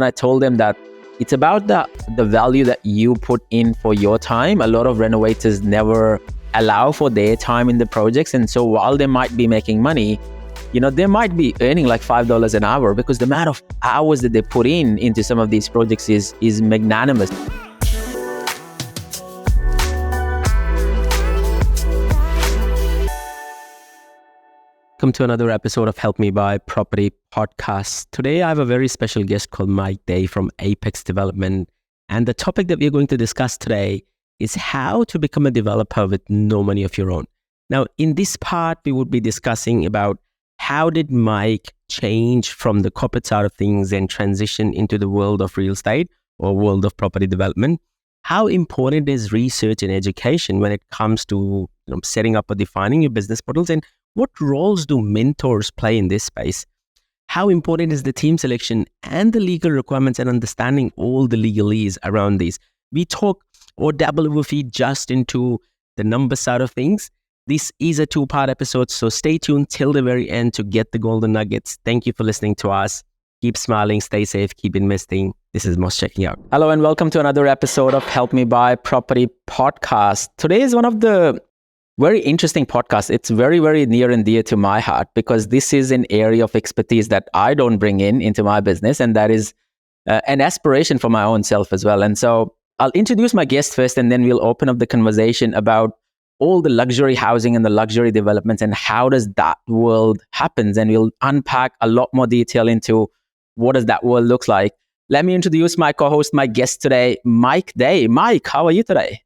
And I told them that it's about the value that you put in for your time. A lot of renovators never allow for their time in the projects. And so while they might be making money, they might be earning like $5 an hour because the amount of hours that they put into some of these projects is magnanimous. Welcome to another episode of Helpmebuy Property Podcast. Today, I have a very special guest called Mike Day from Apex Development. And the topic that we're going to discuss today is how to become a developer with no money of your own. Now, in this part, we would be discussing about how did Mike change from the corporate side of things and transition into the world of real estate or world of property development? How important is research and education when it comes to setting up or defining your business models? And what roles do mentors play in this space? How important is the team selection and the legal requirements and understanding all the legalese around these? We talk or dabble with it just into the number side of things. This is a two-part episode, so stay tuned till the very end to get the golden nuggets. Thank you for listening to us. Keep smiling, stay safe, keep investing. This is Moxin Reza. Hello and welcome to another episode of Helpmebuy Property Podcast. Today is one of the very interesting podcasts. It's very, very near and dear to my heart because this is an area of expertise that I don't bring into my business, and that is an aspiration for my own self as well. And so I'll introduce my guest first, and then we'll open up the conversation about all the luxury housing and the luxury developments and how does that world happens. And we'll unpack a lot more detail into what does that world looks like. Let me introduce my co-host, my guest today, Mike Day. Mike, how are you today?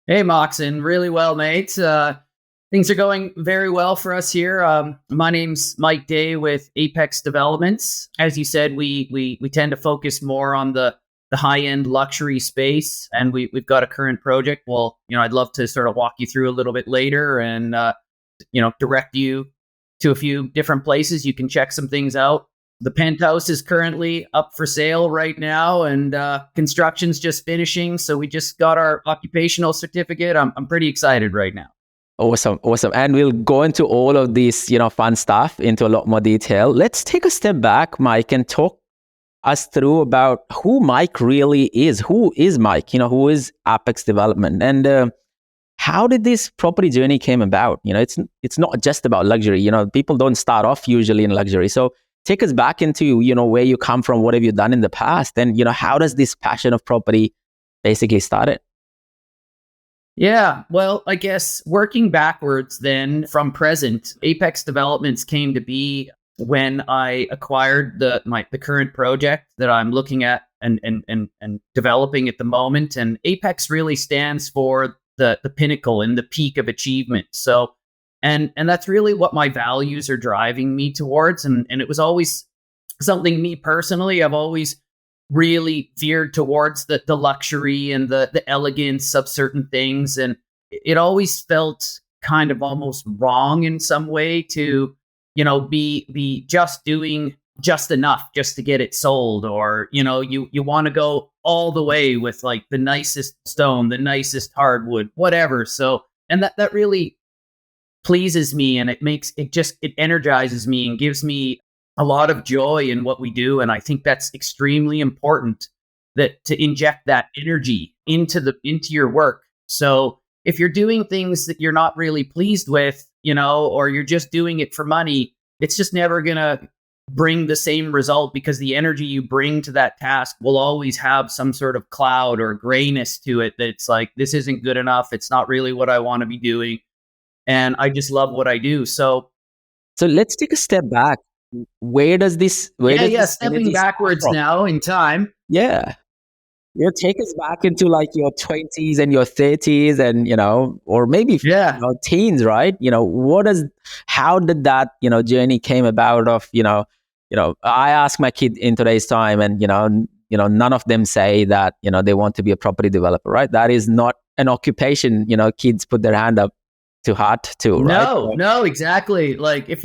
Hey, Moxin, really well, mate. Things are going very well for us here. My name's Mike Day with Apex Developments. As you said, we tend to focus more on the high-end luxury space, and we've got a current project. Well, I'd love to sort of walk you through a little bit later and, direct you to a few different places. You can check some things out. The penthouse is currently up for sale right now, and construction's just finishing. So we just got our occupational certificate. I'm pretty excited right now. Awesome. And we'll go into all of this, fun stuff into a lot more detail. Let's take a step back, Mike, and talk us through about who Mike really is. Who is Mike? Who is Apex Development? And how did this property journey came about? It's not just about luxury. People don't start off usually in luxury. So take us back into, where you come from, what have you done in the past? And, how does this passion of property basically started? Yeah, well, I guess working backwards then from present, Apex Developments came to be when I acquired the current project that I'm looking at and developing at the moment. And Apex really stands for the pinnacle and the peak of achievement. So And that's really what my values are driving me towards. And it was always something, me personally, I've always really veered towards the luxury and the elegance of certain things. And it always felt kind of almost wrong in some way to, be just doing just enough just to get it sold. Or, you want to go all the way with like the nicest stone, the nicest hardwood, whatever. So, and that really pleases me, and it energizes me and gives me a lot of joy in what we do. And I think that's extremely important, that to inject that energy into your work. So if you're doing things that you're not really pleased with, or you're just doing it for money, it's just never gonna bring the same result, because the energy you bring to that task will always have some sort of cloud or grayness to it that's like, this isn't good enough. It's not really what I want to be doing. And I just love what I do. So let's take a step back. Where does this? Stepping backwards now in time. Yeah. Take us back into like your 20s and your 30s and, or maybe teens, right? How did that, journey came about of, I ask my kid in today's time and, none of them say that, they want to be a property developer, right? That is not an occupation, kids put their hand up too hard to, right? No, exactly. Like if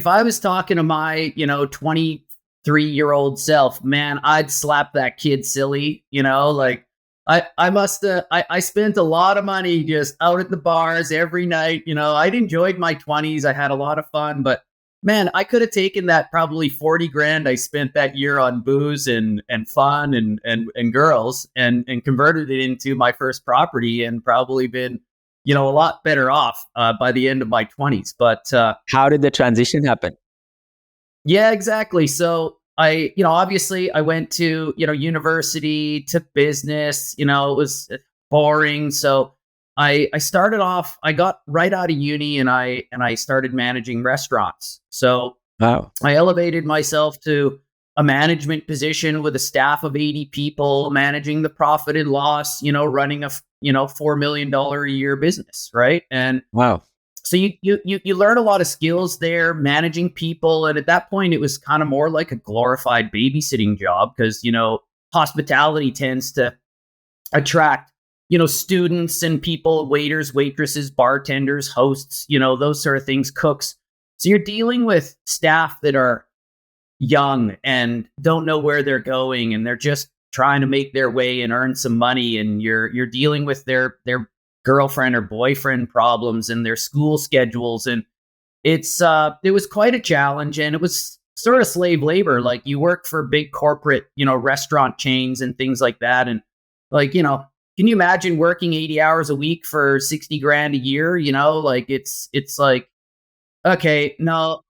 I was talking to my, 23-year-old self, man, I'd slap that kid silly, like I spent a lot of money just out at the bars every night. I'd enjoyed my 20s. I had a lot of fun, but man, I could have taken that probably 40 grand I spent that year on booze and fun and girls and converted it into my first property and probably been, a lot better off by the end of my 20s. But How did the transition happen? yeah, exactly. So obviously I went to, university, took business, it was boring. So I started off, I got right out of uni and I started managing restaurants. So Wow. I elevated myself to a management position with a staff of 80 people, managing the profit and loss, running a, $4 million a year business. Right. And Wow. so you learn a lot of skills there, managing people. And at that point, it was kind of more like a glorified babysitting job because, hospitality tends to attract, students and people, waiters, waitresses, bartenders, hosts, those sort of things, cooks. So you're dealing with staff that are young and don't know where they're going. And they're just trying to make their way and earn some money. And you're dealing with their girlfriend or boyfriend problems and their school schedules. And it was quite a challenge, and it was sort of slave labor. Like you work for big corporate, restaurant chains and things like that. And like, can you imagine working 80 hours a week for 60 grand a year? Like it's like, okay, no.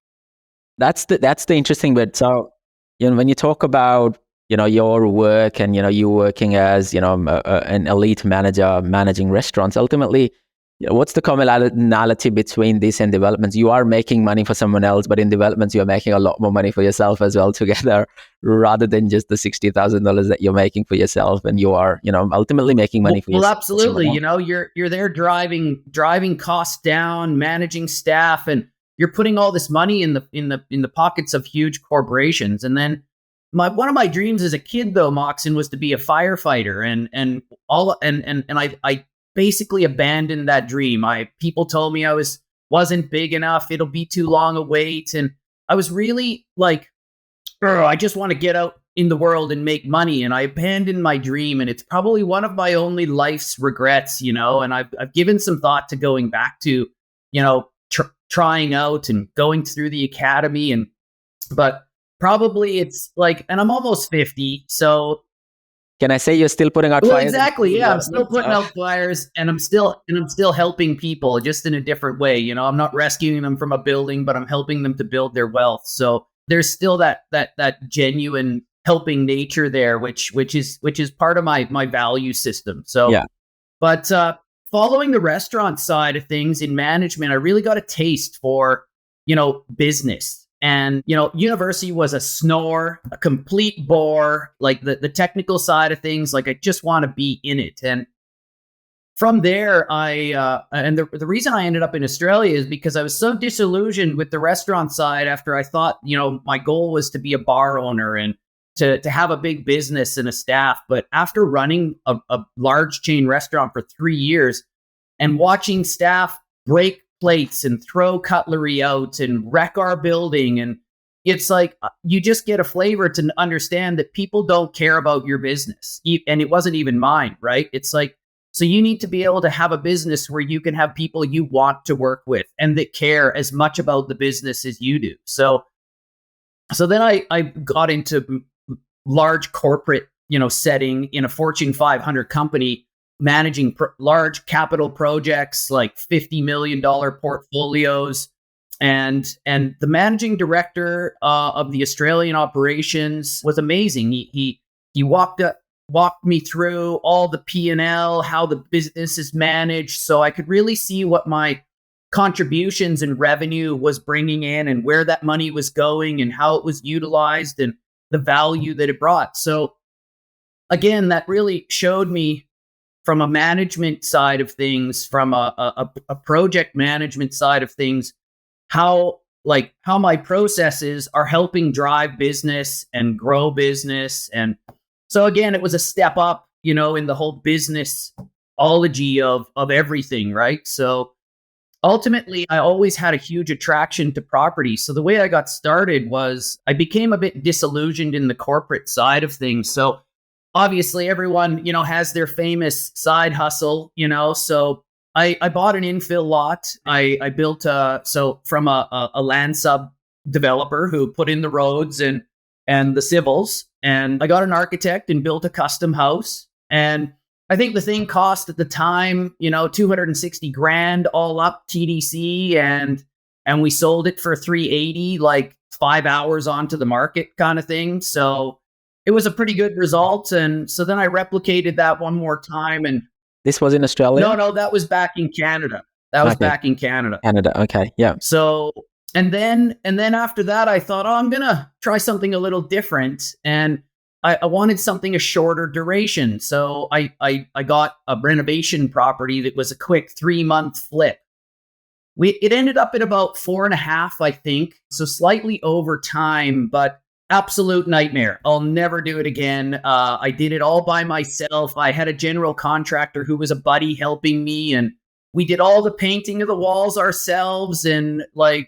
That's the interesting bit. So, when you talk about, your work and, you working as, an elite manager managing restaurants, ultimately, what's the commonality between this and developments? You are making money for someone else, but in developments, you're making a lot more money for yourself as well together, rather than just the $60,000 that you're making for yourself. And you are, ultimately making money for yourself. Well, absolutely. You're there driving costs down, managing staff, and you're putting all this money in the pockets of huge corporations. And then one of my dreams as a kid, though, Moxin, was to be a firefighter, and I basically abandoned that dream. People told me I wasn't big enough. It'll be too long a wait. And I was really like, I just want to get out in the world and make money. And I abandoned my dream. And it's probably one of my only life's regrets, and I've given some thought to going back to, trying out and going through the academy. But probably it's like, and I'm almost 50. So can I say you're still putting out fires? Exactly. Yeah, I'm still putting out fires, and I'm still helping people, just in a different way. I'm not rescuing them from a building, but I'm helping them to build their wealth. So there's still that genuine helping nature there, which is part of my value system. So yeah. But following the restaurant side of things in management, I really got a taste for business. And, university was a snore, a complete bore, like the technical side of things, like I just want to be in it. And from there, and the reason I ended up in Australia is because I was so disillusioned with the restaurant side after I thought, my goal was to be a bar owner and to have a big business and a staff. But after running a large chain restaurant for 3 years and watching staff break plates and throw cutlery out and wreck our building, and it's like you just get a flavor to understand that people don't care about your business, and it wasn't even mine, right? It's like, so you need to be able to have a business where you can have people you want to work with and that care as much about the business as you do. So then I got into large corporate setting in a Fortune 500 company, managing large capital projects like $50 million portfolios. And the managing director of the Australian operations was amazing. He walked me through all the P&L, how the business is managed, so I could really see what my contributions and revenue was bringing in and where that money was going and how it was utilized and the value that it brought. So again, that really showed me, from a management side of things, from a project management side of things, how my processes are helping drive business and grow business. And so again, it was a step up, in the whole businessology of everything, right? So ultimately, I always had a huge attraction to property. So the way I got started was I became a bit disillusioned in the corporate side of things. So obviously, everyone, has their famous side hustle, so I bought an infill lot. I built from a land sub developer who put in the roads and the civils. And I got an architect and built a custom house. And I think the thing cost at the time, 260 grand all up TDC, and we sold it for 380, like 5 hours onto the market kind of thing. So it was a pretty good result. And so then I replicated that one more time. And this was in Australia? No, that was back in Canada. Back in Canada. Canada, okay, yeah. So and then after that, I thought, I'm gonna try something a little different, and I wanted something a shorter duration. So I got a renovation property that was a quick 3-month flip. It ended up at about 4.5, I think, so slightly over time, but absolute nightmare. I'll never do it again. I did it all by myself. I had a general contractor who was a buddy helping me, and we did all the painting of the walls ourselves. And I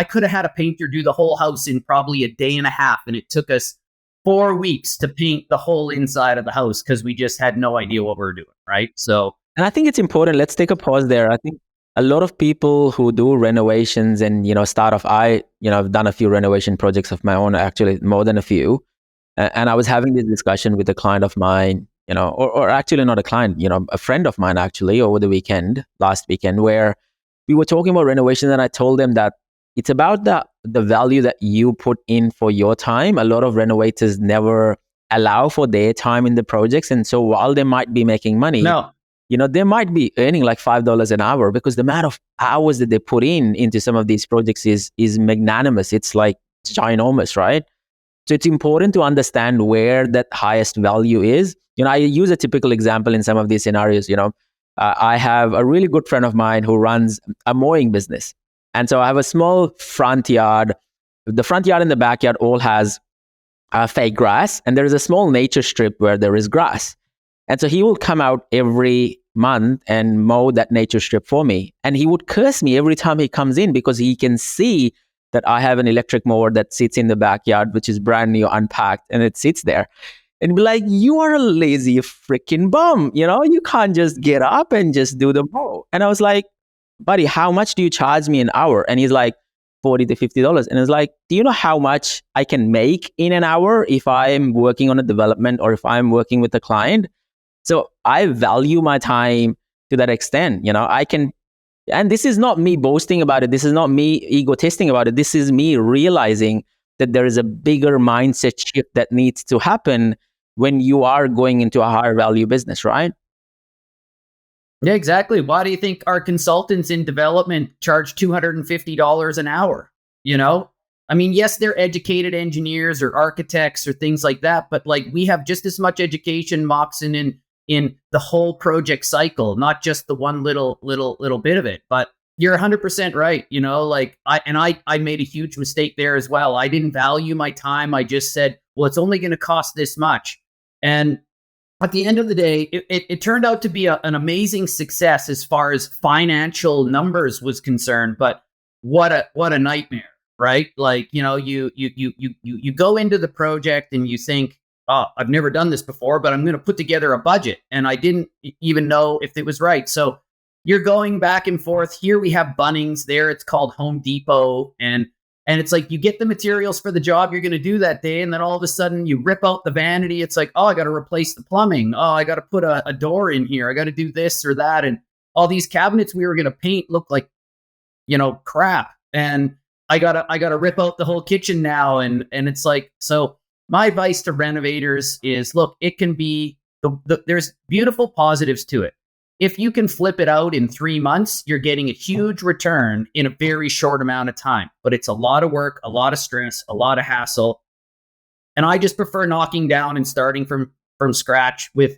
could have had a painter do the whole house in probably a day and a half, and it took us 4 weeks to paint the whole inside of the house because we just had no idea what we were doing, right? So, and I think it's important. Let's take a pause there. I think a lot of people who do renovations and, start off, I've done a few renovation projects of my own, actually more than a few. And I was having this discussion with a client of mine, or actually not a client, a friend of mine actually over the last weekend, where we were talking about renovation. And I told them that it's about the value that you put in for your time. A lot of renovators never allow for their time in the projects. And so while they might be making money, they might be earning like $5 an hour because the amount of hours that they put into some of these projects is magnanimous. It's like ginormous, right? So it's important to understand where that highest value is. I use a typical example in some of these scenarios. I have a really good friend of mine who runs a mowing business. And so I have a small front yard. The front yard and the backyard all has fake grass. And there is a small nature strip where there is grass. And so he will come out every month and mow that nature strip for me. And he would curse me every time he comes in because he can see that I have an electric mower that sits in the backyard, which is brand new, unpacked, and it sits there. And be like, you are a lazy freaking bum. You can't just get up and just do the mow. And I was like, buddy, how much do you charge me an hour? And he's like, $40 to $50. And it's like, do you know how much I can make in an hour if I'm working on a development or if I'm working with a client? So I value my time to that extent. I can, and this is not me boasting about it. This is not me ego-testing about it. This is me realizing that there is a bigger mindset shift that needs to happen when you are going into a higher value business, right? Yeah, exactly. Why do you think our consultants in development charge $250 an hour? Yes, they're educated engineers or architects or things like that, but we have just as much education, Moxin, in the whole project cycle, not just the one little bit of it. But you're 100% right. I made a huge mistake there as well. I didn't value my time. I just said, well, it's only going to cost this much. And at the end of the day, it turned out to be an amazing success as far as financial numbers was concerned. But what a nightmare, right? You go into the project and you think, oh, I've never done this before, but I'm going to put together a budget. And I didn't even know if it was right. So you're going back and forth. Here we have Bunnings. There it's called Home Depot. And it's like you get the materials for the job you're going to do that day. And then all of a sudden you rip out the vanity. It's like, oh, I got to replace the plumbing. Oh, I got to put a door in here. I got to do this or that. And all these cabinets we were going to paint look like, crap. And I got to rip out the whole kitchen now. And it's like, so my advice to renovators is, look, it can be, there's beautiful positives to it. If you can flip it out in 3 months, you're getting a huge return in a very short amount of time. But it's a lot of work, a lot of stress, a lot of hassle. And I just prefer knocking down and starting from scratch with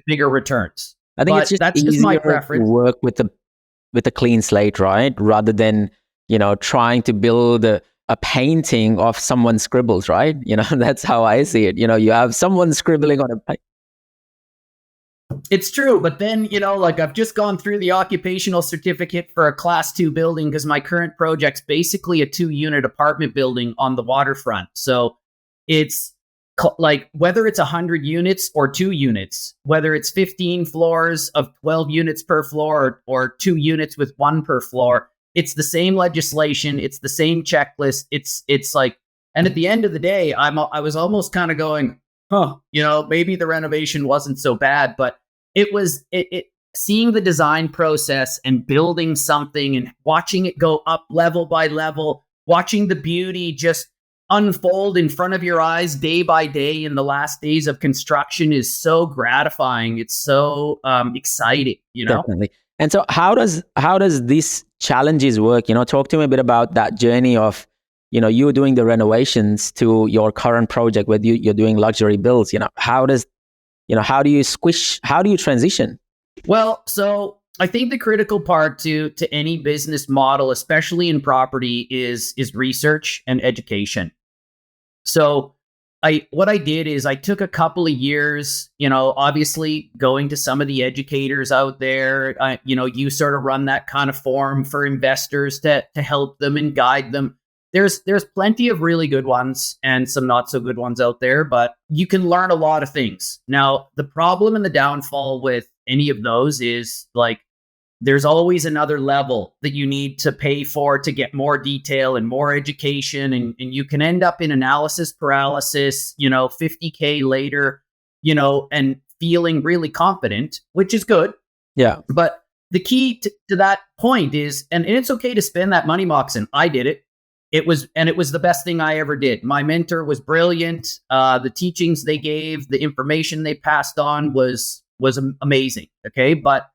bigger returns. I think that's just my preference. To work with a clean slate, right? Rather than, trying to build a painting of someone's scribbles, right? That's how I see it. You have someone scribbling on a paint. It's true. But then, I've just gone through the occupational certificate for a class 2 building because my current project's basically a 2-unit apartment building on the waterfront. So it's whether it's 100 units or 2 units, whether it's 15 floors of 12 units per floor or 2 units with 1 per floor, it's the same legislation, it's the same checklist. It's like, and at the end of the day, I was almost kind of going, maybe the renovation wasn't so bad, but it was seeing the design process and building something and watching it go up level by level, watching the beauty just unfold in front of your eyes day by day in the last days of construction is so gratifying. It's so exciting, Definitely. And so how does these challenges work? Talk to me a bit about that journey of, you doing the renovations to your current project where you're doing luxury builds. How do you transition? Well, so I think the critical part to any business model, especially in property, is research and education. So what I did is I took a couple of years, obviously going to some of the educators out there. You sort of run that kind of forum for investors to help them and guide them. There's plenty of really good ones and some not so good ones out there, but you can learn a lot of things. Now, the problem and the downfall with any of those is like, there's always another level that you need to pay for to get more detail and more education. And you can end up in analysis paralysis, $50K later, and feeling really confident, which is good. Yeah. But the key to that point is, and it's okay to spend that money, Moxin. I did it. It was the best thing I ever did. My mentor was brilliant. The teachings they gave, the information they passed on was amazing. Okay. But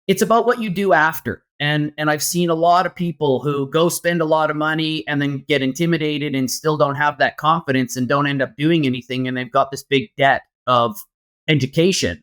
it's about what you do after. And I've seen a lot of people who go spend a lot of money and then get intimidated and still don't have that confidence and don't end up doing anything. And they've got this big debt of education.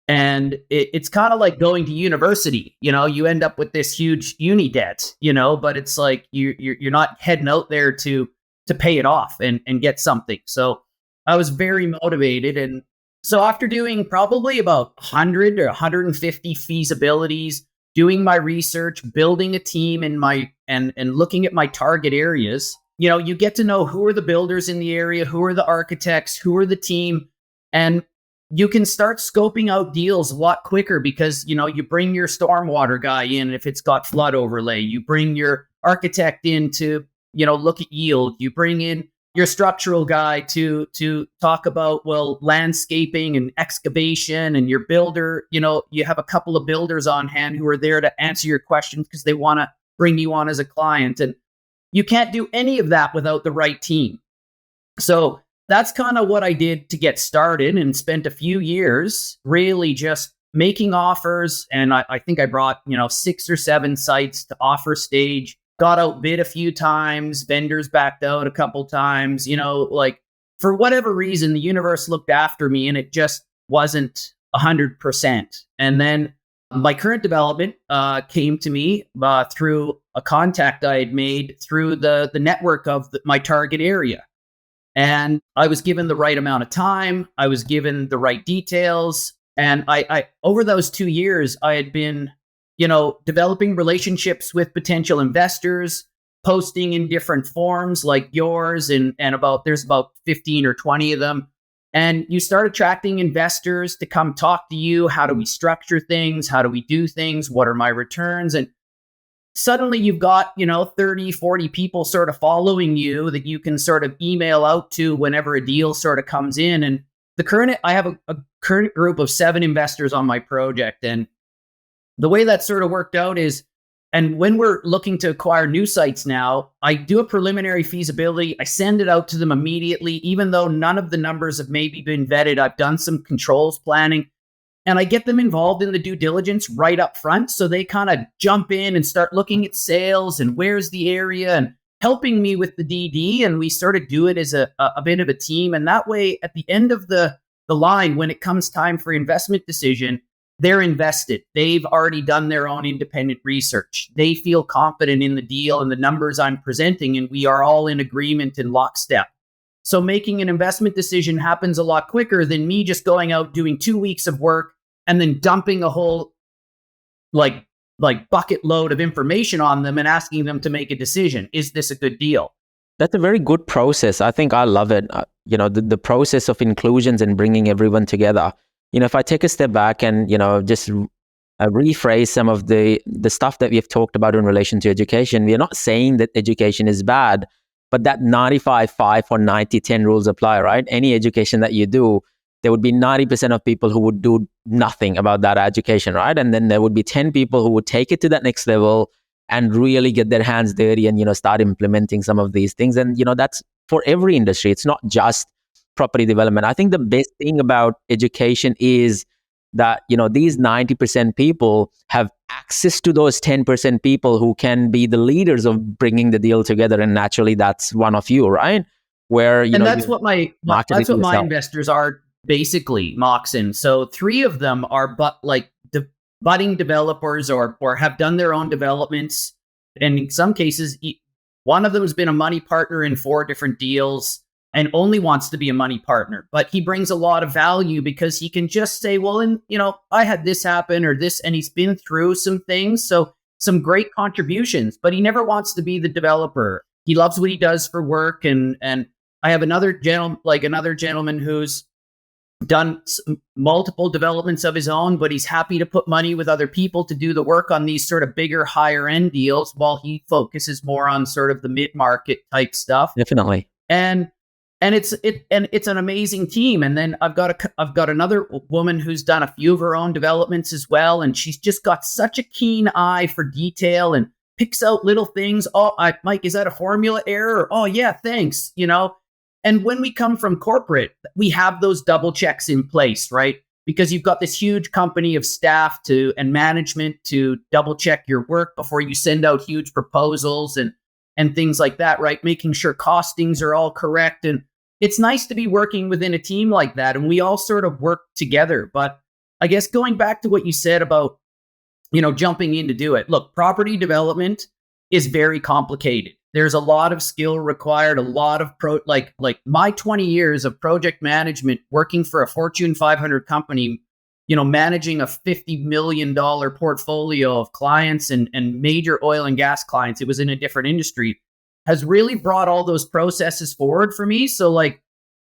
And it's kind of like going to university. You end up with this huge uni debt, but it's like you're not heading out there to pay it off and get something. So I was very motivated. And so after doing probably about 100 or 150 feasibilities, doing my research, building a team and looking at my target areas, you get to know who are the builders in the area, who are the architects, who are the team, and you can start scoping out deals a lot quicker because, you bring your stormwater guy in if it's got flood overlay, you bring your architect in to, look at yield, you bring in your structural guy to talk about, landscaping and excavation, and your builder, you have a couple of builders on hand who are there to answer your questions because they want to bring you on as a client. And you can't do any of that without the right team. So that's kind of what I did to get started and spent a few years really just making offers. And I think I brought, 6 or 7 sites to offer stage. Got outbid a few times, vendors backed out a couple times, for whatever reason, the universe looked after me and it just wasn't 100%. And then my current development came to me through a contact I had made through the network of my target area. And I was given the right amount of time. I was given the right details. And I over those 2 years, I had been developing relationships with potential investors, posting in different forums like yours, and there's about 15 or 20 of them. And you start attracting investors to come talk to you. How do we structure things? How do we do things? What are my returns? And suddenly you've got, 30, 40 people sort of following you that you can sort of email out to whenever a deal sort of comes in. And I have a current group of 7 investors on my project. And the way that sort of worked out is, and when we're looking to acquire new sites now, I do a preliminary feasibility. I send it out to them immediately, even though none of the numbers have maybe been vetted. I've done some controls planning, and I get them involved in the due diligence right up front. So they kind of jump in and start looking at sales and where's the area and helping me with the DD. And we sort of do it as a bit of a team. And that way, at the end of the line, when it comes time for investment decision, they're invested. They've already done their own independent research. They feel confident in the deal and the numbers I'm presenting, and we are all in agreement in lockstep. So making an investment decision happens a lot quicker than me just going out doing 2 weeks of work and then dumping a whole like bucket load of information on them and asking them to make a decision. Is this a good deal? That's a very good process. I think I love it. The process of inclusions and bringing everyone together. If I take a step back and, just rephrase some of the stuff that we have talked about in relation to education. We are not saying that education is bad, but that 95-5 or 90-10 rules apply, right? Any education that you do, there would be 90% of people who would do nothing about that education, right? And then there would be 10 people who would take it to that next level and really get their hands dirty and, start implementing some of these things. And, that's for every industry. It's not just property development. I think the best thing about education is that, these 90% people have access to those 10% people who can be the leaders of bringing the deal together. And naturally, that's one of you, right? Where, that's what my investors are basically, Moxin. So 3 of them are budding developers or have done their own developments. And in some cases, one of them has been a money partner in 4 different deals and only wants to be a money partner. But he brings a lot of value because he can just say, well, I had this happen or this, and he's been through some things. So some great contributions, but he never wants to be the developer. He loves what he does for work. And I have another gentleman who's done multiple developments of his own, but he's happy to put money with other people to do the work on these sort of bigger, higher end deals while he focuses more on sort of the mid-market type stuff. Definitely. And it's an amazing team. And then I've got another woman who's done a few of her own developments as well, and she's just got such a keen eye for detail and picks out little things. Oh, Mike, is that a formula error? Oh yeah, thanks. And when we come from corporate, we have those double checks in place, right? Because you've got this huge company of staff and management to double check your work before you send out huge proposals and things like that, right? Making sure costings are all correct. And it's nice to be working within a team like that. And we all sort of work together. But I guess going back to what you said about, jumping in to do it. Look, property development is very complicated. There's a lot of skill required, a lot of like my 20 years of project management working for a Fortune 500 company, managing a $50 million portfolio of clients and major oil and gas clients. It was in a different industry, has really brought all those processes forward for me. So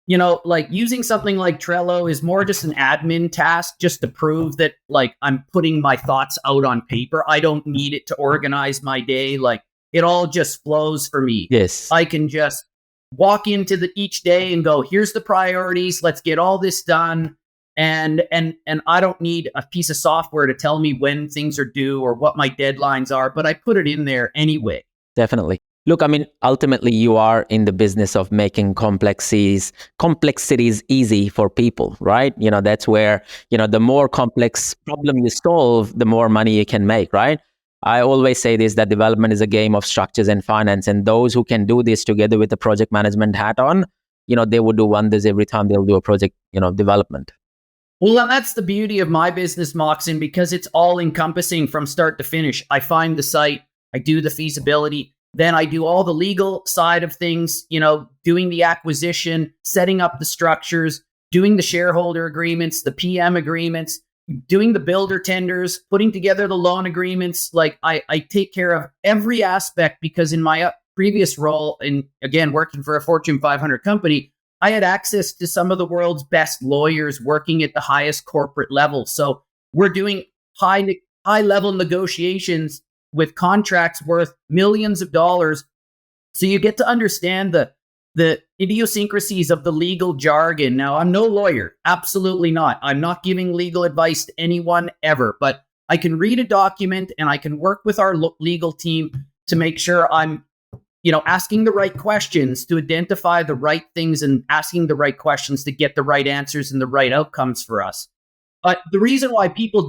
using something like Trello is more just an admin task just to prove that I'm putting my thoughts out on paper. I don't need it to organize my day. It all just flows for me. Yes. I can just walk into each day and go, here's the priorities. Let's get all this done. And I don't need a piece of software to tell me when things are due or what my deadlines are, but I put it in there anyway. Definitely. Look, I mean, ultimately, you are in the business of making complexities easy for people, right? That's where, the more complex problem you solve, the more money you can make, right? I always say this, that development is a game of structures and finance. And those who can do this together with the project management hat on, they will do wonders every time they'll do a project, development. Well, that's the beauty of my business, Moxin, because it's all encompassing from start to finish. I find the site, I do the feasibility, then I do all the legal side of things, doing the acquisition, setting up the structures, doing the shareholder agreements, the PM agreements, doing the builder tenders, putting together the loan agreements. I take care of every aspect because in my previous role, again, working for a Fortune 500 company, I had access to some of the world's best lawyers working at the highest corporate level. So we're doing high level negotiations with contracts worth millions of dollars. So you get to understand the idiosyncrasies of the legal jargon. Now, I'm no lawyer. Absolutely not. I'm not giving legal advice to anyone ever, but I can read a document and I can work with our legal team to make sure I'm, asking the right questions to identify the right things and asking the right questions to get the right answers and the right outcomes for us. But the reason why people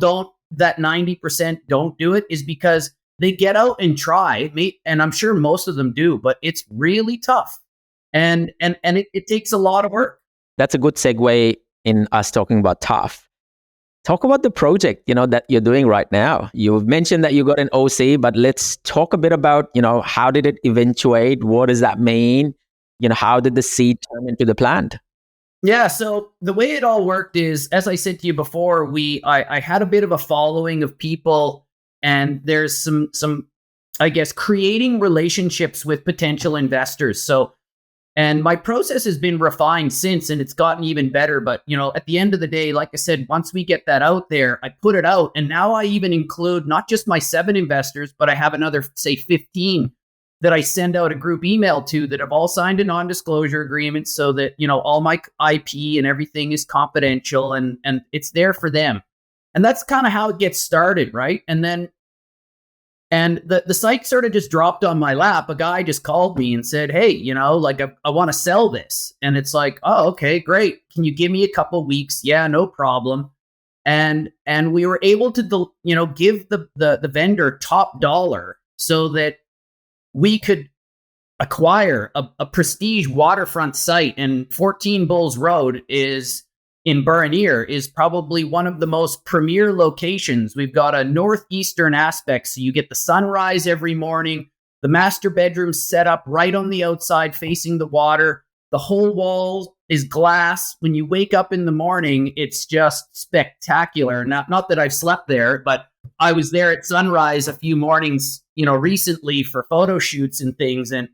that 90% don't do it is because they get out and try, and I'm sure most of them do, but it's really tough. And it takes a lot of work. That's a good segue in us talking about tough. Talk about the project, that you're doing right now. You've mentioned that you got an OC, but let's talk a bit about, how did it eventuate? What does that mean? How did the seed turn into the plant? Yeah, so the way it all worked is, as I said to you before, I had a bit of a following of people, and there's some I guess creating relationships with potential investors. So And my process has been refined since, and it's gotten even better. But, at the end of the day, like I said, once we get that out there, I put it out. And now I even include not just my 7 investors, but I have another, say, 15 that I send out a group email to that have all signed a non-disclosure agreement so that, all my IP and everything is confidential and it's there for them. And that's kind of how it gets started, right? And then the site sort of just dropped on my lap. A guy just called me and said, hey, I want to sell this. And it's like, oh, okay, great. Can you give me a couple weeks? Yeah, no problem. And we were able to, give the vendor top dollar so that we could acquire a prestige waterfront site. And 14 Bulls Road in Burraneer is probably one of the most premier locations. We've got a northeastern aspect, so you get the sunrise every morning. The master bedroom set up right on the outside facing the water. The whole wall is glass. When you wake up in the morning, it's just spectacular. Not that I've slept there, but I was there at sunrise a few mornings, recently for photo shoots and things, and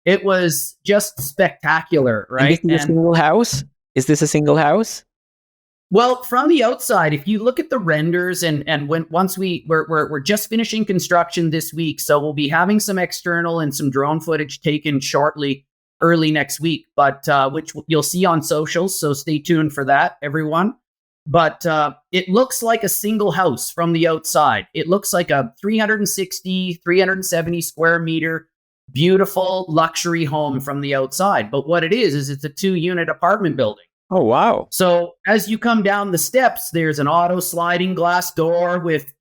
it was just spectacular, right? And this is a single house? Is this a single house? Well, from the outside, if you look at the renders and once we're just finishing construction this week, so we'll be having some external and some drone footage taken shortly, early next week, but which you'll see on socials. So stay tuned for that, everyone. But it looks like a single house from the outside. It looks like a 370 square meter, beautiful luxury home from the outside. But what it is it's a 2-unit apartment building. Oh, wow. So as you come down the steps, there's an auto sliding glass door with,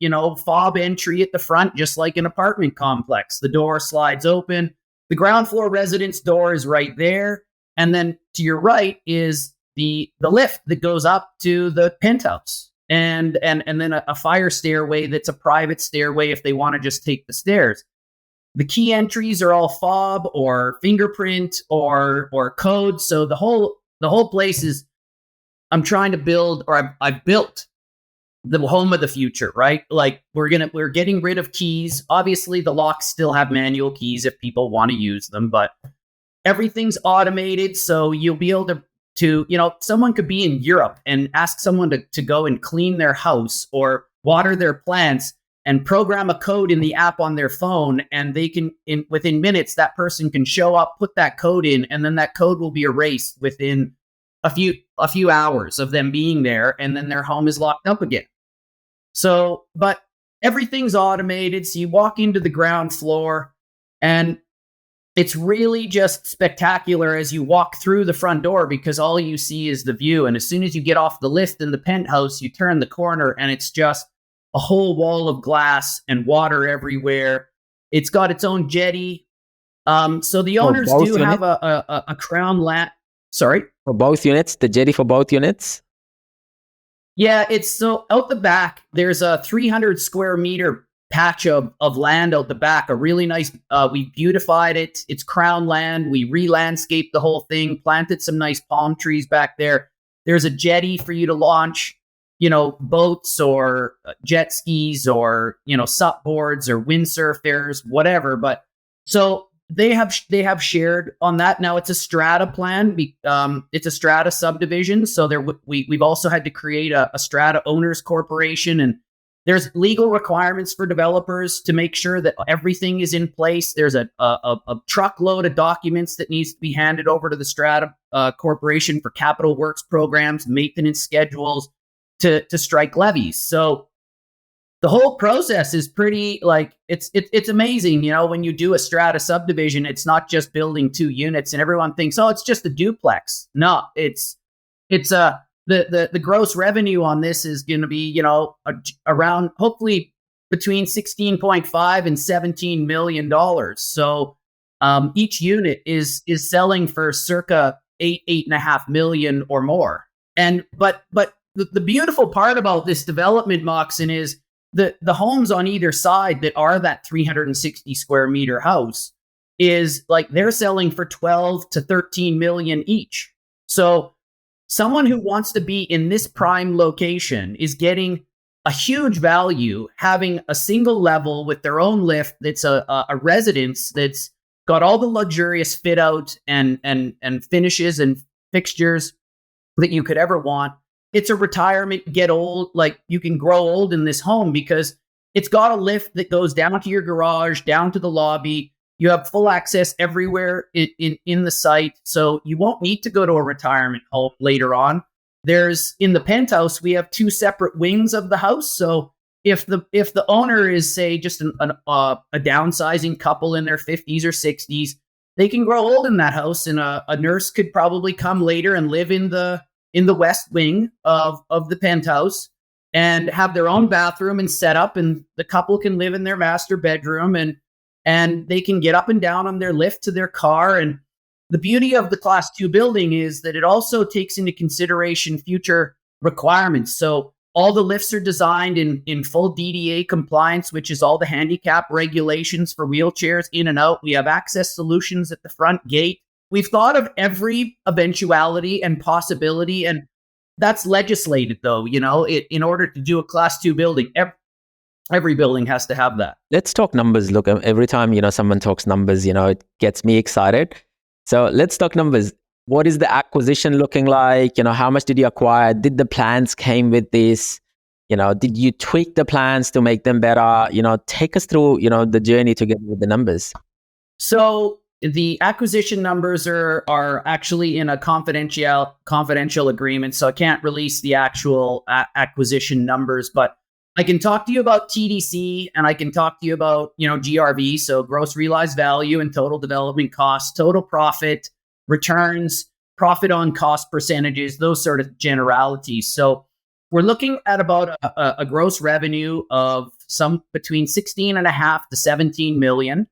fob entry at the front, just like an apartment complex. The door slides open. The ground floor residence door is right there. And then to your right is the lift that goes up to the penthouse. And then a fire stairway that's a private stairway if they want to just take the stairs. The key entries are all fob or fingerprint or code. So the whole place is, I'm trying to build, or I've built the home of the future, right? Like we're getting rid of keys. Obviously the locks still have manual keys if people want to use them, but everything's automated. So you'll be able to, someone could be in Europe and ask someone to go and clean their house or water their plants and program a code in the app on their phone. And they can, within minutes, that person can show up, put that code in, and then that code will be erased within a few hours of them being there. And then their home is locked up again. So, but everything's automated. So you walk into the ground floor and it's really just spectacular as you walk through the front door because all you see is the view. And as soon as you get off the lift in the penthouse, you turn the corner and it's just a whole wall of glass and water everywhere. It's got its own jetty. So the owners do have a crown lat. Sorry? For both units? The jetty for both units? Yeah, it's so out the back, there's a 300 square meter patch of land out the back. A really nice, we beautified it. It's crown land. We re-landscaped the whole thing, planted some nice palm trees back there. There's a jetty for you to launch, boats or jet skis or, sup boards or windsurfers, whatever. But so they have shared on that. Now it's a strata plan. It's a strata subdivision. So we've also had to create a strata owners corporation, and there's legal requirements for developers to make sure that everything is in place. There's a truckload of documents that needs to be handed over to the strata corporation for capital works programs, maintenance schedules, to strike levies. So the whole process is pretty, it's amazing. When you do a strata subdivision, it's not just building 2 units and everyone thinks, oh, it's just a duplex. No, it's the gross revenue on this is going to be, around hopefully between $16.5 and $17 million. So each unit is selling for circa $8.5 million or more. But the beautiful part about this development, Moxin, is the homes on either side that are that 360 square meter house is like they're selling for 12 to 13 million each. So someone who wants to be in this prime location is getting a huge value, having a single level with their own lift that's a residence that's got all the luxurious fit out and finishes and fixtures that you could ever want. It's a retirement, get old, like you can grow old in this home because it's got a lift that goes down to your garage, down to the lobby. You have full access everywhere in the site. So you won't need to go to a retirement home later on. In the penthouse, we have 2 separate wings of the house. So if the owner is, say, just a downsizing couple in their 50s or 60s, they can grow old in that house, and a nurse could probably come later and live in the west wing of the penthouse and have their own bathroom and set up, and the couple can live in their master bedroom, and they can get up and down on their lift to their car. And the beauty of the Class 2 building is that it also takes into consideration future requirements. So all the lifts are designed in full DDA compliance, which is all the handicap regulations for wheelchairs in and out. We have access solutions at the front gate. We've thought of every eventuality and possibility, and that's legislated, though. In order to do a Class 2 building, every building has to have that. Let's talk numbers. Look, every time, someone talks numbers, it gets me excited. So let's talk numbers. What is the acquisition looking like? How much did you acquire? Did the plans came with this? Did you tweak the plans to make them better? Take us through, the journey together with the numbers. So the acquisition numbers are actually in a confidential agreement. So I can't release the actual acquisition numbers, but I can talk to you about TDC, and I can talk to you about, GRV. So gross realized value and total development costs, total profit, returns, profit on cost percentages, those sort of generalities. So we're looking at about a gross revenue of some between 16.5 to 17 million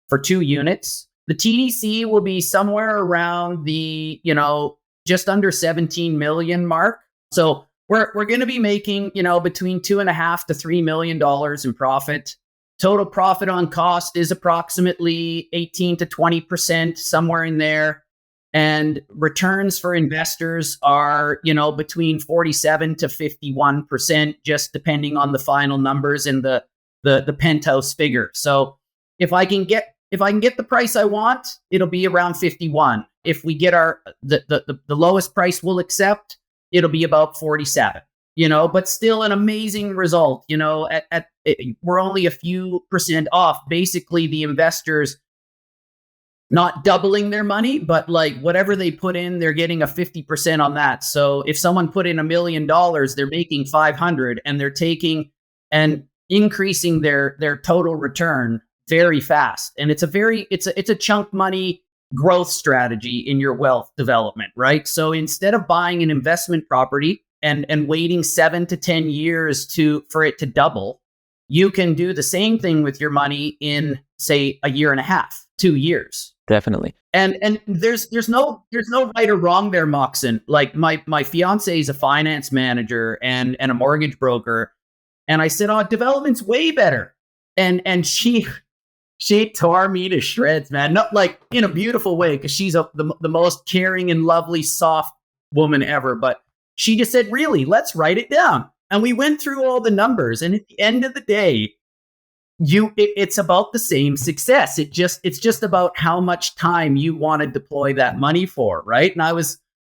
for 2 units. The TDC will be somewhere around the, just under 17 million mark. So we're going to be making, between $2.5 to $3 million in profit. Total profit on cost is approximately 18 to 20%, somewhere in there. And returns for investors are, between 47 to 51%, just depending on the final numbers and the penthouse figure. So if I can get the price I want, it'll be around 51. If we get the lowest price we'll accept, it'll be about 47. But still an amazing result. We're only a few percent off. Basically, the investors not doubling their money, but like whatever they put in, they're getting a 50% on that. So if someone put in $1 million, they're making 500, and they're taking and increasing their total return very fast. And it's a chunk money growth strategy in your wealth development, right? So instead of buying an investment property and waiting 7 to 10 years for it to double, you can do the same thing with your money in, say, a year and a half, 2 years. Definitely. And there's no right or wrong there, Moxin. Like my fiance is a finance manager and a mortgage broker, and I said, "Oh, development's way better," and she tore me to shreds, man. Not like in a beautiful way, because she's the most caring and lovely, soft woman ever. But she just said, "Really, let's write it down." And we went through all the numbers, and at the end of the day, it's about the same success. It's just about how much time you want to deploy that money for, right? And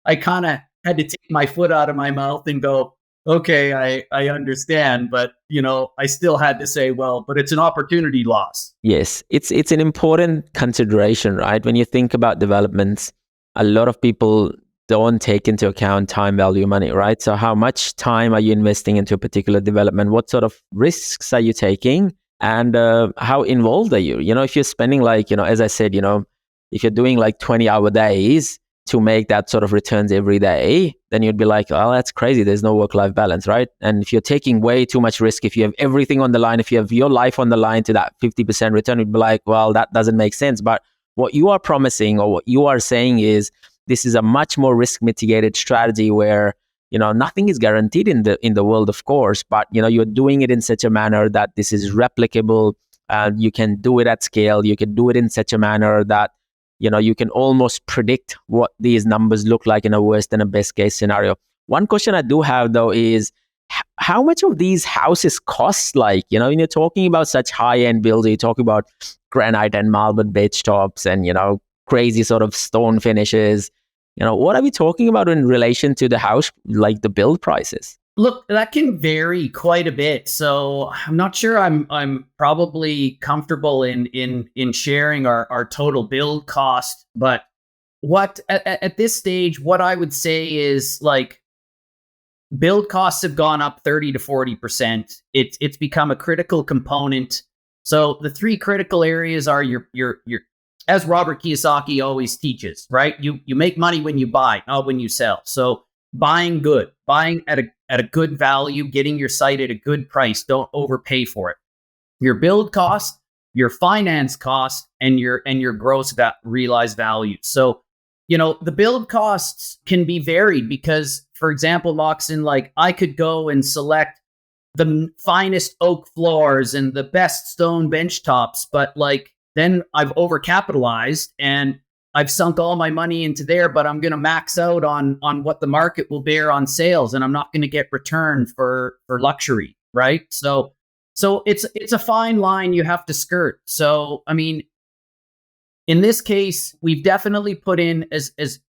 I kind of had to take my foot out of my mouth and go, okay, I understand, but I still had to say, well, but it's an opportunity loss. Yes, it's an important consideration, right? When you think about developments, a lot of people don't take into account time value money, right? So how much time are you investing into a particular development? What sort of risks are you taking? And how involved are you? If you're spending as I said, if you're doing 20-hour days to make that sort of returns every day, then you'd be like, oh, that's crazy. There's no work-life balance, right? And if you're taking way too much risk, if you have everything on the line, if you have your life on the line to that 50% return, you'd be like, well, that doesn't make sense. But what you are promising or what you are saying is this is a much more risk mitigated strategy where nothing is guaranteed in the world, of course, but you're doing it in such a manner that this is replicable. You can do it at scale. You can do it in such a manner that you can almost predict what these numbers look like in a worst and a best case scenario. One question I do have though is how much of these houses cost? When you're talking about such high end builds, you're talking about granite and marble bench tops and, crazy sort of stone finishes. What are we talking about in relation to the house, like the build prices? Look, that can vary quite a bit. So I'm not sure I'm probably comfortable in sharing our total build cost. But what at this stage, what I would say is like build costs have gone up 30 to 40%. It's become a critical component. So the three critical areas are your as Robert Kiyosaki always teaches, right? You make money when you buy, not when you sell. So buying good, buying at a good value, getting your site at a good price. Don't overpay for it. Your build cost, your finance cost, and your gross realized value. So, the build costs can be varied because, for example, Moxin, like I could go and select the finest oak floors and the best stone bench tops, but like then I've overcapitalized and I've sunk all my money into there, but I'm going to max out on what the market will bear on sales, and I'm not going to get return for luxury, right? So it's a fine line you have to skirt. So I mean, in this case, we've definitely put in as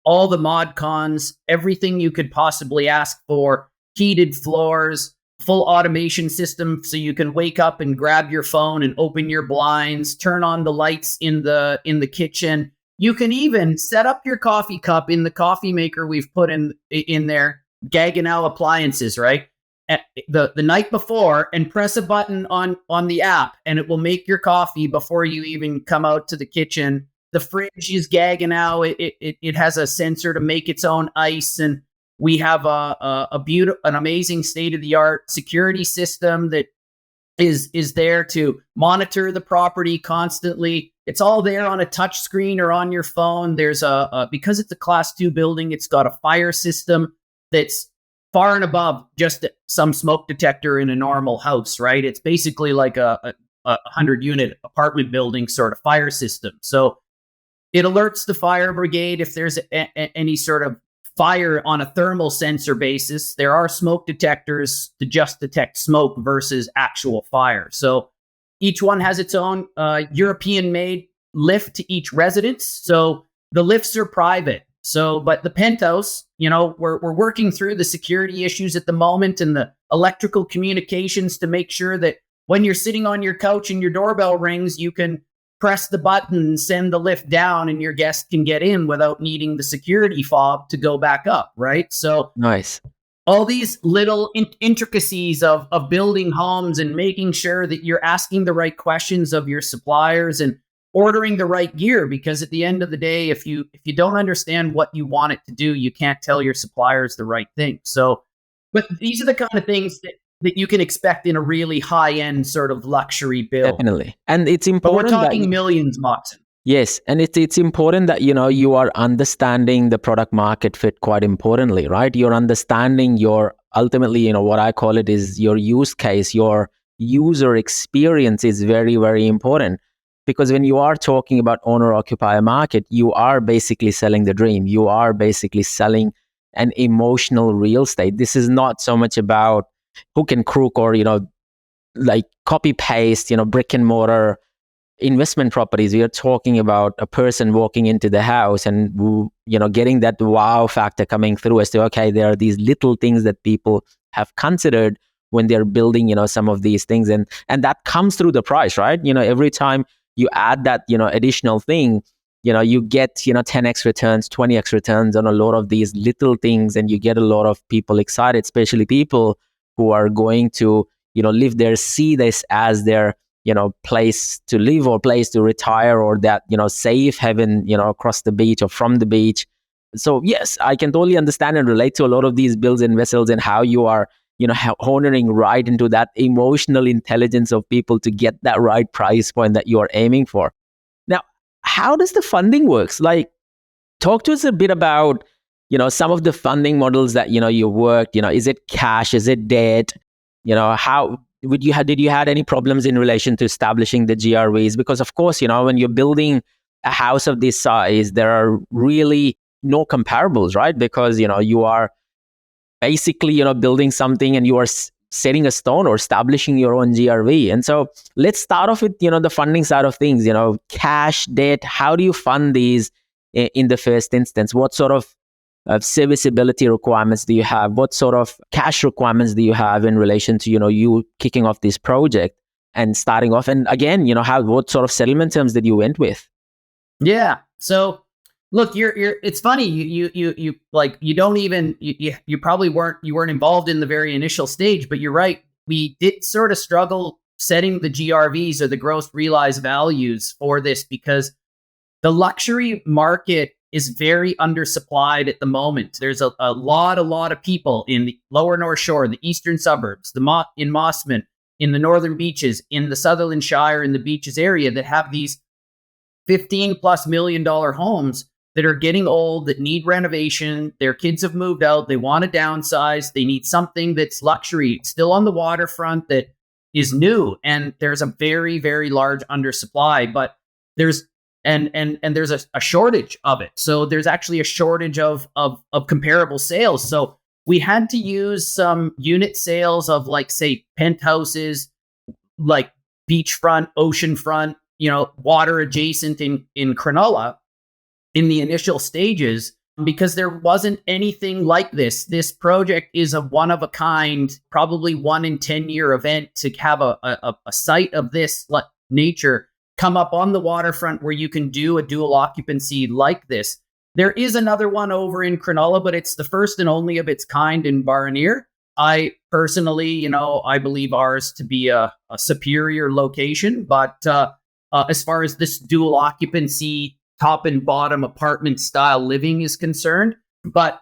all the mod cons, everything you could possibly ask for: heated floors, full automation system so you can wake up and grab your phone and open your blinds, turn on the lights in the kitchen. You can even set up your coffee cup in the coffee maker we've put in there, 𝐏𝐚𝐫 appliances, right? The night before, and press a button on the app and it will make your coffee before you even come out to the kitchen. The fridge is 𝐏𝐚𝐫. It has a sensor to make its own ice, and we have an amazing state-of-the-art security system that is there to monitor the property constantly. It's all there on a touch screen or on your phone. There's because it's a class 2 building, it's got a fire system that's far and above just some smoke detector in a normal house, right? It's basically like a 100-unit apartment building sort of fire system. So it alerts the fire brigade if there's any sort of fire on a thermal sensor basis. There are smoke detectors to just detect smoke versus actual fire. So each one has its own European-made lift to each residence. So the lifts are private. So, but the penthouse, we're working through the security issues at the moment and the electrical communications to make sure that when you're sitting on your couch and your doorbell rings, you can press the button and send the lift down and your guest can get in without needing the security fob to go back up, right? So nice. All these little intricacies of building homes and making sure that you're asking the right questions of your suppliers and ordering the right gear, because at the end of the day, if you don't understand what you want it to do, you can't tell your suppliers the right thing. So, but these are the kind of things that you can expect in a really high-end sort of luxury build. Definitely. And it's important. But we're talking millions, Moxin. Yes, and it's important that you are understanding the product market fit quite importantly, right? You're understanding your ultimately, what I call it is your use case, your user experience is very, very important. Because when you are talking about owner-occupier market, you are basically selling the dream. You are basically selling an emotional real estate. This is not so much about hook and crook or, like copy paste, brick and mortar investment properties. We are talking about a person walking into the house and, getting that wow factor coming through as to, okay, there are these little things that people have considered when they're building, some of these things. And that comes through the price, right? Every time you add that, additional thing, you get, 10x returns, 20x returns on a lot of these little things. And you get a lot of people excited, especially people who are going to, live there, see this as their, place to live or place to retire, or that, safe haven, across the beach or from the beach. So yes, I can totally understand and relate to a lot of these builds and vessels and how you are, honoring right into that emotional intelligence of people to get that right price point that you are aiming for. Now, how does the funding works? Like, talk to us a bit about, some of the funding models that, you worked, is it cash? Is it debt? How did you had any problems in relation to establishing the GRVs? Because of course, when you're building a house of this size, there are really no comparables, right? Because, you are basically, building something and you are setting a stone or establishing your own GRV. And so let's start off with, the funding side of things, cash, debt. How do you fund these in the first instance? What sort of serviceability requirements do you have? What sort of cash requirements do you have in relation to, you kicking off this project and starting off? And again, what sort of settlement terms that you went with? Yeah. So look, it's funny. You probably weren't involved in the very initial stage, but you're right. We did sort of struggle setting the GRVs, or the gross realized values, for this, because the luxury market is very undersupplied at the moment. There's a lot of people in the lower North Shore, the eastern suburbs, in Mossman, in the northern beaches, in the Sutherland Shire, in the beaches area, that have these $15+ million homes that are getting old, that need renovation. Their kids have moved out. They want to downsize. They need something that's luxury, still on the waterfront, that is new. And there's a very, very large undersupply, but there's a shortage of it. So there's actually a shortage of comparable sales. So we had to use some unit sales of, like, say, penthouses, like beachfront, oceanfront, water adjacent in Cronulla in the initial stages, because there wasn't anything like this. This project is a one of a kind, probably 1 in 10 year event, to have a site of this nature come up on the waterfront where you can do a dual occupancy like this. There is another one over in Cronulla, but it's the first and only of its kind in Baronier. I personally, I believe ours to be a superior location, but as far as this dual occupancy, top and bottom apartment style living is concerned, but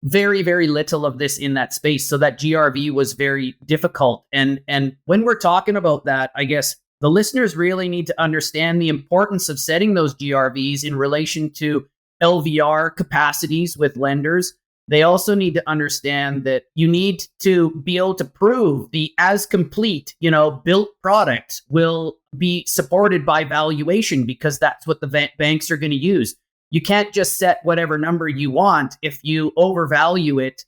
very, very little of this in that space. So that GRV was very difficult. And when we're talking about that, I guess the listeners really need to understand the importance of setting those GRVs in relation to LVR capacities with lenders. They also need to understand that you need to be able to prove the as complete, built product will be supported by valuation, because that's what the banks are going to use. You can't just set whatever number you want if you overvalue it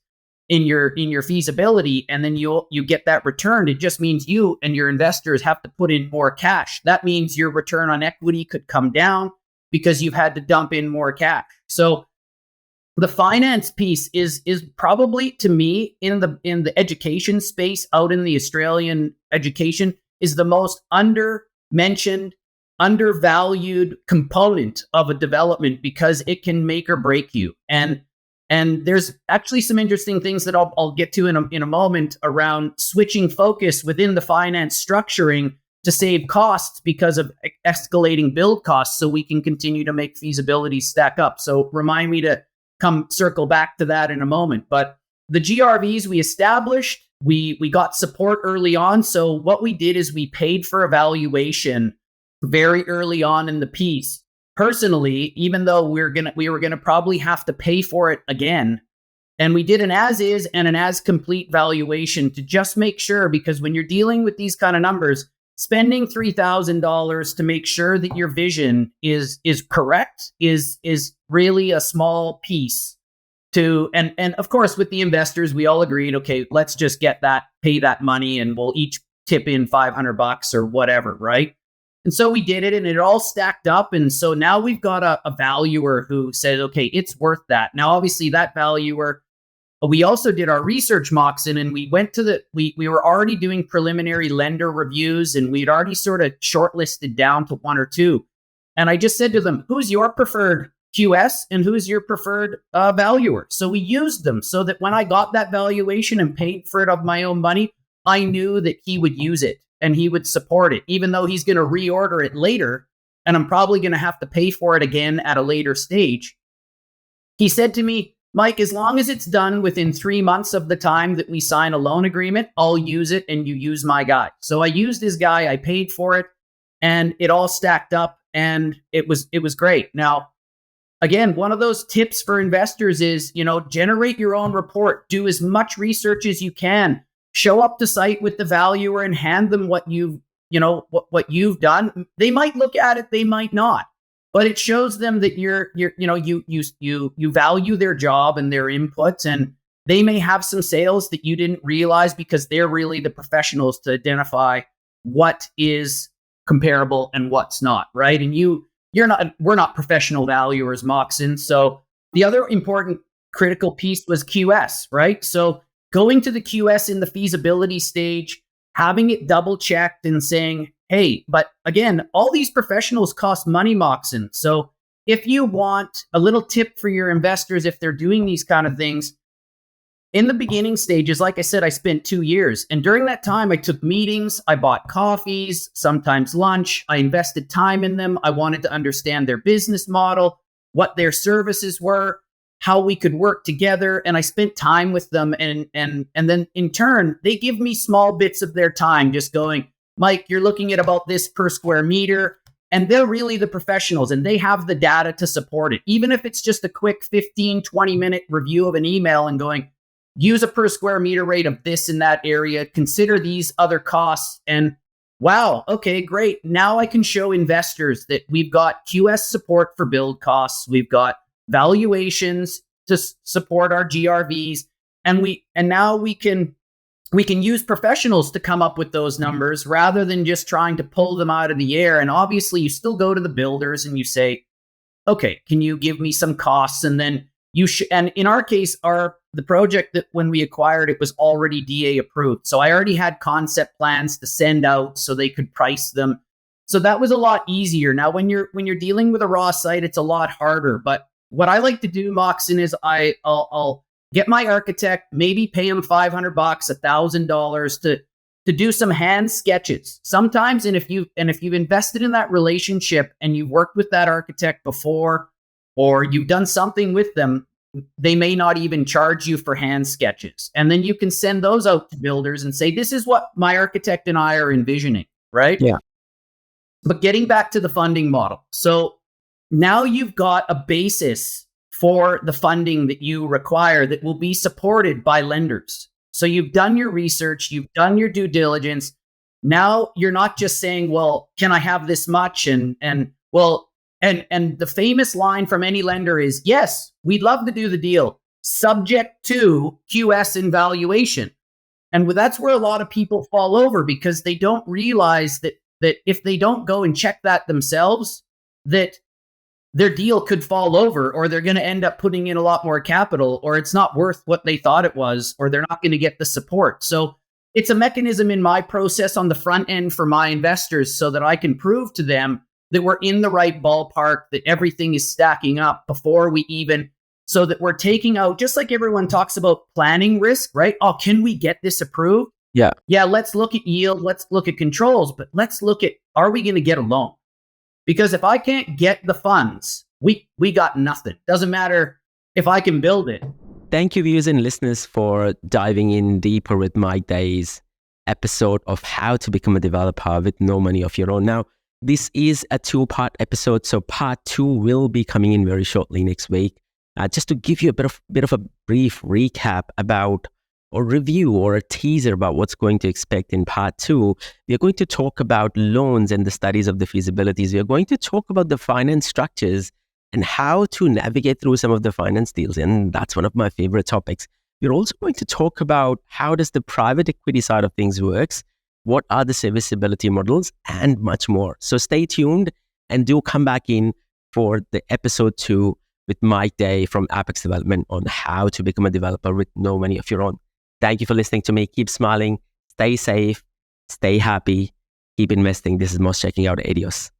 in your feasibility, and then you get that return. It just means you and your investors have to put in more cash. That means your return on equity could come down because you've had to dump in more cash. So the finance piece is probably, to me, in the education space, out in the Australian education, is the most undermentioned, undervalued component of a development, because it can make or break you. And there's actually some interesting things that I'll get to in a moment around switching focus within the finance structuring to save costs because of escalating build costs, so we can continue to make feasibility stack up. So remind me to come circle back to that in a moment. But the GRVs we established, we got support early on. So what we did is we paid for evaluation very early on in the piece. Personally, even though we were gonna probably have to pay for it again, and we did an as is and an as complete valuation to just make sure, because when you're dealing with these kind of numbers, spending $3,000 to make sure that your vision is correct is really a small piece to, and of course with the investors, we all agreed, okay, let's just pay that money, and we'll each tip in $500 or whatever, right? And so we did it, and it all stacked up. And so now we've got a valuer who said, okay, it's worth that. Now, obviously that valuer, we also did our research, Moxin, and we went to we were already doing preliminary lender reviews, and we'd already sort of shortlisted down to 1 or 2. And I just said to them, who's your preferred QS and who's your preferred valuer? So we used them so that when I got that valuation and paid for it of my own money, I knew that he would use it and he would support it, even though he's going to reorder it later, and I'm probably going to have to pay for it again at a later stage. He said to me, Mike, as long as it's done within 3 months of the time that we sign a loan agreement, I'll use it and you use my guy. So I used his guy, I paid for it, and it all stacked up, and it was great. Now, again, one of those tips for investors is, generate your own report, do as much research as you can, show up to site with the valuer and hand them what you've done. They might look at it, they might not. But it shows them that you value their job and their inputs, they may have some sales that you didn't realize because they're really the professionals to identify what is comparable and what's not, right? And we're not professional valuers, Moxin. So the other important critical piece was QS, right? So going to the QS in the feasibility stage, having it double checked and saying, hey, but again, all these professionals cost money, Moxin. So if you want a little tip for your investors, if they're doing these kind of things, in the beginning stages, like I said, I spent 2 years. And during that time, I took meetings, I bought coffees, sometimes lunch. I invested time in them. I wanted to understand their business model, what their services were, how we could work together. And I spent time with them. And then in turn, they give me small bits of their time just going, Mike, you're looking at about this per square meter. And they're really the professionals and they have the data to support it. Even if it's just a quick 15, 20-minute review of an email and going, use a per square meter rate of this in that area, consider these other costs. And wow, okay, great. Now I can show investors that we've got QS support for build costs. We've got valuations to support our GRVs. And now we can use professionals to come up with those numbers rather than just trying to pull them out of the air. And obviously you still go to the builders and you say, okay, can you give me some costs? And then and in our case, the project that when we acquired it was already DA approved. So I already had concept plans to send out so they could price them. So that was a lot easier. Now, when you're dealing with a raw site, it's a lot harder. But what I like to do, Moxin, is I'll get my architect, maybe pay him $500, $1,000 to do some hand sketches. Sometimes, and if you've invested in that relationship and you've worked with that architect before, or you've done something with them, they may not even charge you for hand sketches. And then you can send those out to builders and say, this is what my architect and I are envisioning, right? Yeah. But getting back to the funding model. So now you've got a basis for the funding that you require that will be supported by lenders. So you've done your research, you've done your due diligence. Now you're not just saying, well, can I have this much? And the famous line from any lender is, yes, we'd love to do the deal, subject to QS and valuation. And that's where a lot of people fall over because they don't realize that if they don't go and check that themselves, that their deal could fall over, or they're going to end up putting in a lot more capital, or it's not worth what they thought it was, or they're not going to get the support. So it's a mechanism in my process on the front end for my investors so that I can prove to them that we're in the right ballpark, that everything is stacking up before we even, so that we're taking out, just like everyone talks about planning risk, right? Oh, can we get this approved? Yeah. Yeah, let's look at yield, let's look at controls, but let's look at, are we going to get a loan? Because if I can't get the funds, we got nothing. Doesn't matter if I can build it. Thank you, viewers and listeners, for diving in deeper with Mike Day's episode of how to become a developer with no money of your own. Now, this is a 2-part episode, so part 2 will be coming in very shortly next week. Just to give you a bit of a brief recap about, or review, or a teaser about what's going to expect in part 2. We are going to talk about loans and the studies of the feasibilities. We are going to talk about the finance structures and how to navigate through some of the finance deals, and that's one of my favorite topics. We're also going to talk about how does the private equity side of things works, what are the serviceability models, and much more. So stay tuned and do come back in for the episode 2 with Mike Day from Apex Development on how to become a developer with no money of your own. Thank you for listening to me. Keep smiling, stay safe, stay happy, keep investing. This is Moss checking out. Adios.